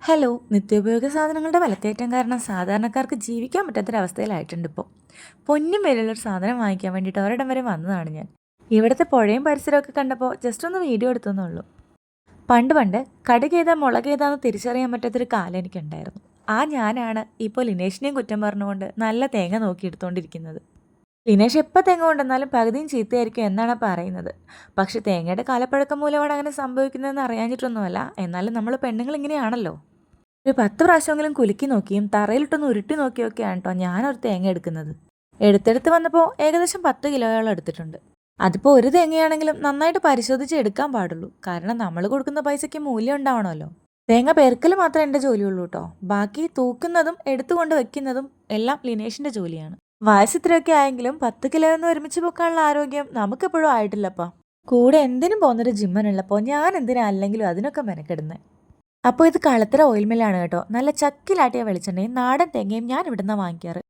Hello, നിത്യോപയോഗ സാധനങ്ങളുടെ വിലക്കയറ്റം കാരണം സാധാരണക്കാർക്ക് ജീവിക്കാൻ പറ്റാത്തൊരവസ്ഥയിലായിട്ടുണ്ട് ഇപ്പോൾ. പൊന്നും വിലയുള്ളൊരു സാധനം വാങ്ങിക്കാൻ വേണ്ടിയിട്ട് ഒരിടം വരെ വന്നതാണ് ഞാൻ. ഇവിടുത്തെ പുഴയും പരിസരമൊക്കെ കണ്ടപ്പോൾ ജസ്റ്റ് ഒന്ന് വീഡിയോ എടുത്തെന്നുള്ളൂ. പണ്ട് കടുകേതാ മുളകേതാന്ന് തിരിച്ചറിയാൻ പറ്റാത്തൊരു കാലം എനിക്കുണ്ടായിരുന്നു. ആ ഞാനാണ് ഇപ്പോൾ ലിനേഷിനെയും കുറ്റം പറഞ്ഞുകൊണ്ട് നല്ല തേങ്ങ നോക്കി എടുത്തുകൊണ്ടിരിക്കുന്നത്. ലിനേഷ് എപ്പോൾ തേങ്ങ കൊണ്ടുവന്നാലും പകുതിയും ചീത്തയായിരിക്കും എന്നാണ് പറയുന്നത്. പക്ഷെ തേങ്ങയുടെ കാലപ്പഴക്കം മൂലമാണ് അങ്ങനെ സംഭവിക്കുന്നതെന്ന് അറിയാഞ്ഞിട്ടൊന്നുമല്ല. എന്നാലും നമ്മൾ പെണ്ണുങ്ങൾ ഇങ്ങനെയാണല്ലോ. ഒരു 10 പ്രാവശ്യമെങ്കിലും കുലുക്കി നോക്കിയും തറയിലിട്ടൊന്ന് ഉരുട്ടി നോക്കിയൊക്കെയാണ് കേട്ടോ ഞാനൊരു തേങ്ങ എടുക്കുന്നത്. എടുത്തെടുത്ത് വന്നപ്പോൾ ഏകദേശം 10 കിലോയോളം എടുത്തിട്ടുണ്ട്. അതിപ്പോൾ ഒരു തേങ്ങയാണെങ്കിലും നന്നായിട്ട് പരിശോധിച്ച് എടുക്കാൻ പാടുള്ളൂ. കാരണം നമ്മൾ കൊടുക്കുന്ന പൈസയ്ക്ക് മൂല്യം ഉണ്ടാവണമല്ലോ. തേങ്ങ പെറുക്കൽ മാത്രമേ എൻ്റെ ജോലിയുള്ളൂ കേട്ടോ. ബാക്കി തൂക്കുന്നതും എടുത്തുകൊണ്ട് വെക്കുന്നതും എല്ലാം ലിനേഷിൻ്റെ ജോലിയാണ്. വയസ്സ് ഇത്രയൊക്കെ ആയെങ്കിലും 10 കിലോ ഒന്നും ഒരുമിച്ച് പൊക്കാനുള്ള ആരോഗ്യം നമുക്കെപ്പോഴും ആയിട്ടില്ലപ്പാ. കൂടെ എന്തിനും പോകുന്നൊരു ജിമ്മനുള്ളപ്പോൾ ഞാൻ എന്തിനാ അല്ലെങ്കിലും അതിനൊക്കെ മെനക്കെടുന്നത്. അപ്പോൾ ഇത് കളത്തറ ഓയിൽ മില്ലാണ് കേട്ടോ. നല്ല ചക്കിലാട്ടിയ വെളിച്ചെണ്ണയും നാടൻ തേങ്ങയും ഞാൻ ഇവിടുന്ന് വാങ്ങിക്കാറ്.